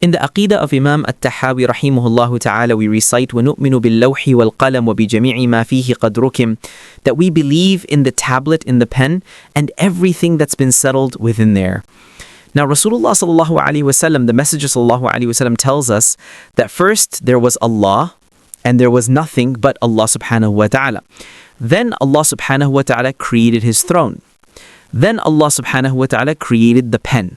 In the Aqidah of Imam at-Tahawi rahimahullah ta'ala, we recite وَنُؤْمِنُ بِاللَّوْحِ وَالْقَلَمِ وَبِجَمِيعِ مَا فِيهِ قَدْ رُكِمْ, that we believe in the tablet, in the pen, and everything that's been settled within there. Now Rasulullah sallallahu alaihi wasallam, the Messenger sallallahu alaihi wasallam, tells us that first there was Allah and there was nothing but Allah subhanahu wa ta'ala. Then Allah subhanahu wa ta'ala created his throne. Then Allah subhanahu wa ta'ala created the pen.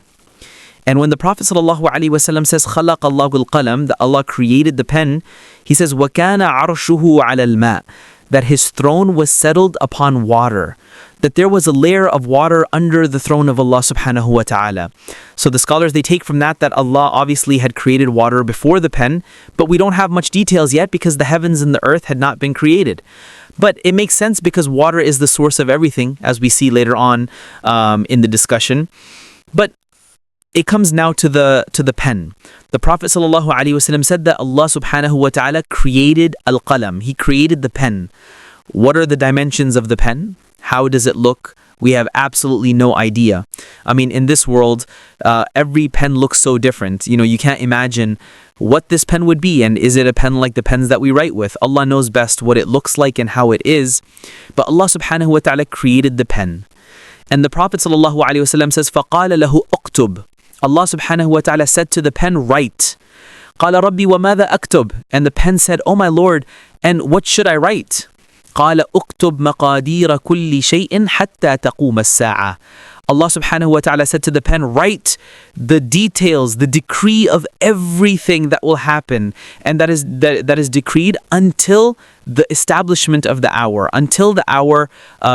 And when the Prophet ﷺ says, خَلَقَ اللَّهُ الْقَلَمِ, that Allah created the pen, he says, وَكَانَ عَرْشُهُ عَلَى الْمَاءِ, that his throne was settled upon water, that there was a layer of water under the throne of Allah subhanahu wa ta'ala. So the scholars, they take from that Allah obviously had created water before the pen, but we don't have much details yet because the heavens and the earth had not been created. But it makes sense because water is the source of everything, as we see later on in the discussion. But it comes now to the pen. The Prophet ﷺ said that Allah subhanahu wa ta'ala created Al-Qalam. He created the pen. What are the dimensions of the pen? How does it look? We have absolutely no idea. I mean, in this world, every pen looks so different. You can't imagine what this pen would be, and is it a pen like the pens that we write with? Allah knows best what it looks like and how it is. But Allah subhanahu wa ta'ala created the pen. And the Prophet ﷺ says, فَقَالَ لَهُ أُكْتُبْ, Allah subhanahu wa ta'ala said to the pen, write. قَالَ رَبِّي وَمَاذَا أَكْتُبْ, and the pen said, oh my Lord, and what should I write? قَالَ أُكْتُبْ مَقَادِيرَ كُلِّ شَيْءٍ حَتَّى تَقُومَ السَّاعَةِ. Allah subhanahu wa ta'ala said to the pen, write the details, the decree of everything that will happen, and that is decreed until the establishment of the hour, until the hour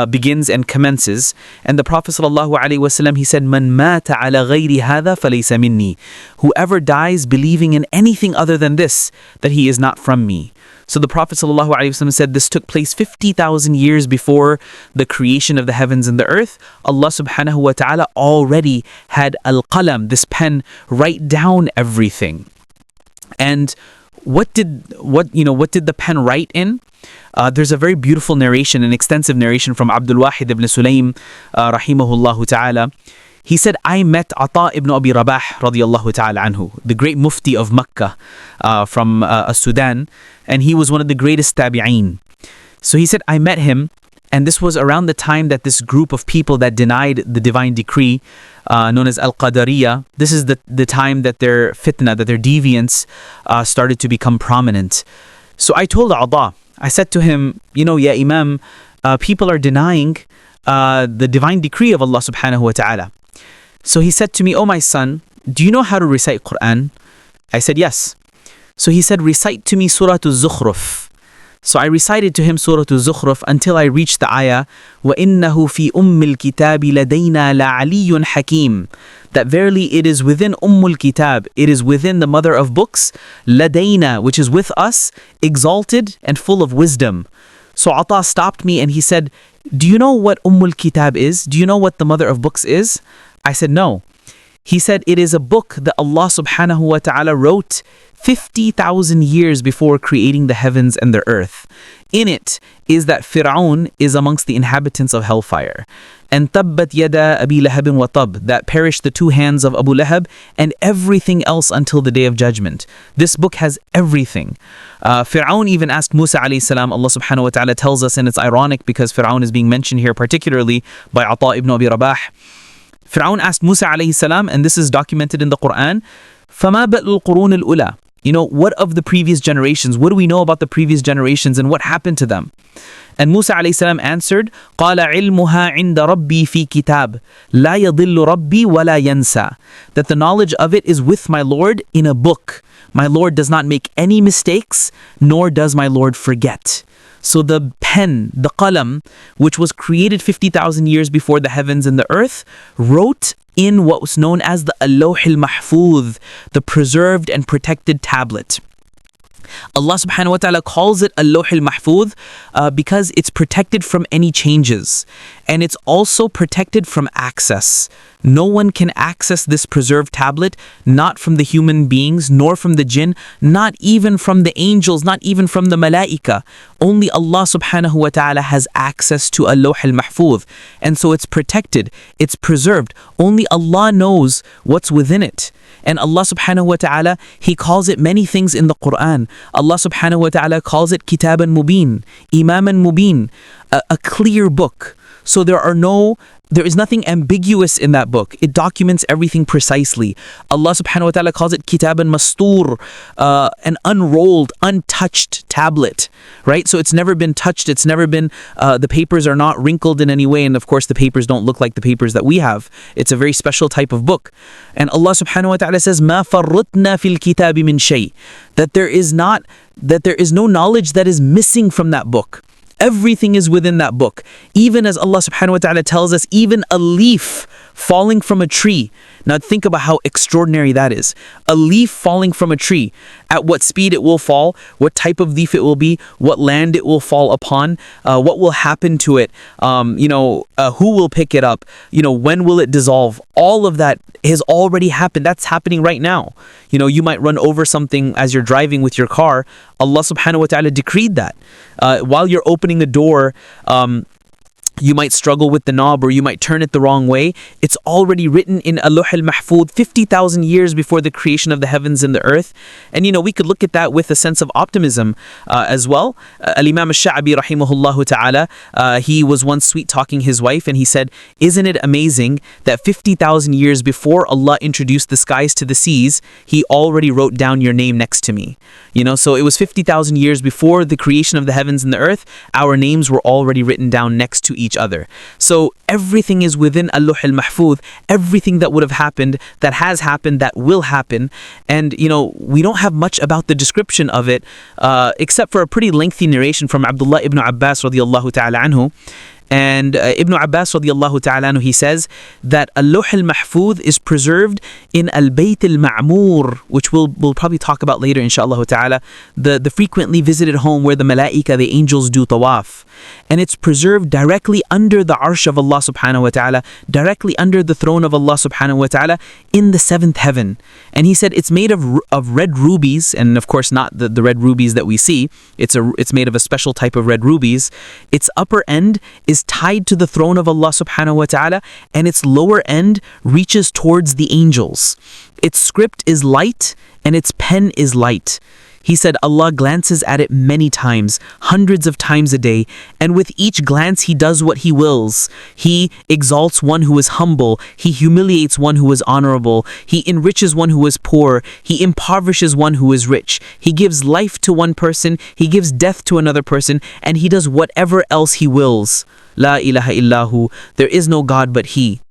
begins and commences. And the Prophet sallallahu alaihi wasallam, he said, "Man mata ala ghayri hadha falaysa minni." Whoever dies believing in anything other than this, that he is not from me. So the Prophet ﷺ said this took place 50,000 years before the creation of the heavens and the earth. Allah subhanahu wa ta'ala already had Al-Qalam, this pen, write down everything. And what did the pen write in? There's a very beautiful narration, an extensive narration from Abdul Wahid ibn Sulaym rahimahullah ta'ala. He said, I met Ata ibn Abi Rabah radiyallahu ta'ala anhu, the great mufti of Makkah from Sudan, and he was one of the greatest tabi'een. So he said, I met him, and this was around the time that this group of people that denied the divine decree, known as Al-Qadariyah, this is the time that their fitna, that their deviance started to become prominent. So I told Ata, I said to him, ya Imam, people are denying the divine decree of Allah subhanahu wa ta'ala. So he said to me, oh my son, do you know how to recite Quran? I said, yes. So he said, recite to me Surah Al-Zukhruf. So I recited to him Surah Al-Zukhruf until I reached the ayah, وَإِنَّهُ فِي أُمِّ الْكِتَابِ لَدَيْنَا لَعَلِيٌّ حَكِيمٌ, that verily it is within Kitab, it is within the mother of books, لَدَيْنَا, which is with us, exalted and full of wisdom. So Ata stopped me and he said, do you know what Kitab is? Do you know what the mother of books is? I said, no. He said, it is a book that Allah subhanahu wa ta'ala wrote 50,000 years before creating the heavens and the earth. In it is that Fir'aun is amongst the inhabitants of hellfire. And tabbat yada Abi Lahabin wa tab, that perished the two hands of Abu Lahab, and everything else until the day of judgment. This book has everything. Fir'aun even asked Musa alayhi salam, Allah subhanahu wa ta'ala tells us, and it's ironic because Fir'aun is being mentioned here particularly by Ata ibn Abi Rabah. Fir'aun asked Musa alayhi salam, and this is documented in the Quran, فَمَا بَأْلُ الْقُرُونِ الْأُولَى, what of the previous generations? What do we know about the previous generations and what happened to them? And Musa alayhi salam answered, قَالَ عِلْمُهَا عِنْدَ رَبِّي فِي كِتَابٍ لَا يَضِلُّ رَبِّي وَلَا يَنْسَى, that the knowledge of it is with my Lord in a book. My Lord does not make any mistakes, nor does my Lord forget. So the pen, the qalam, which was created 50,000 years before the heavens and the earth, wrote in what was known as the Al-Lawh al-Mahfuz, the preserved and protected tablet. Allah subhanahu wa ta'ala calls it Al-Lawh al-Mahfuz because it's protected from any changes. And it's also protected from access. No one can access this preserved tablet, not from the human beings, nor from the jinn, not even from the angels, not even from the malaika. Only Allah subhanahu wa ta'ala has access to Al-Lawh al-Mahfuz. And so it's protected, it's preserved. Only Allah knows what's within it. And Allah subhanahu wa ta'ala, He calls it many things in the Quran. Allah subhanahu wa ta'ala calls it Kitaban Mubin, Imaman Mubin, a clear book. So there is nothing ambiguous in that book. It documents everything precisely. Allah subhanahu wa ta'ala calls it Kitaban Mastur, an unrolled, untouched tablet, right? So it's never been touched. It's never been, the papers are not wrinkled in any way. And of course, the papers don't look like the papers that we have. It's a very special type of book. And Allah subhanahu wa ta'ala says, مَا فَرُّتْنَا فِي الْكِتَابِ مِنْ شَيْءٍ, that there is no knowledge that is missing from that book. Everything is within that book. Even as Allah subhanahu wa ta'ala tells us, even a leaf falling from a tree. Now think about how extraordinary that is. A leaf falling from a tree. At what speed it will fall, what type of leaf it will be, what land it will fall upon, what will happen to it, who will pick it up, when will it dissolve. All of that has already happened. That's happening right now. You might run over something as you're driving with your car. Allah subhanahu wa ta'ala decreed that. While you're opening a door, you might struggle with the knob or you might turn it the wrong way. It's already written in Al-Lawh al-Mahfuz 50,000 years before the creation of the heavens and the earth. And we could look at that with a sense of optimism as well. Al-Imam al-Sha'bi rahimahullah ta'ala, he was once sweet talking his wife and he said, isn't it amazing that 50,000 years before Allah introduced the skies to the seas, He already wrote down your name next to me. So it was 50,000 years before the creation of the heavens and the earth, our names were already written down next to each other. So everything is within Al-Lawh al-Mahfuz, everything that would have happened, that has happened, that will happen. And we don't have much about the description of it, except for a pretty lengthy narration from Abdullah ibn Abbas radiyallahu ta'ala anhu. And Ibn Abbas radiyallahu ta'ala anhu, he says that Al-Lawh al-Mahfuz is preserved in Al-Bayt al-Ma'mur, which we'll probably talk about later inshallah ta'ala, the frequently visited home where the malaika, the angels, do tawaf. And it's preserved directly under the arsh of Allah subhanahu wa ta'ala, directly under the throne of Allah subhanahu wa ta'ala in the seventh heaven. And he said it's made of red rubies, and of course not the red rubies that we see. It's made of a special type of red rubies. Its upper end is tied to the throne of Allah subhanahu wa ta'ala, and its lower end reaches towards the angels. Its script is light and its pen is light. He said Allah glances at it many times, hundreds of times a day, and with each glance He does what He wills. He exalts one who is humble, He humiliates one who is honorable, He enriches one who is poor, He impoverishes one who is rich, He gives life to one person, He gives death to another person, and He does whatever else He wills. La ilaha illahu, there is no God but He.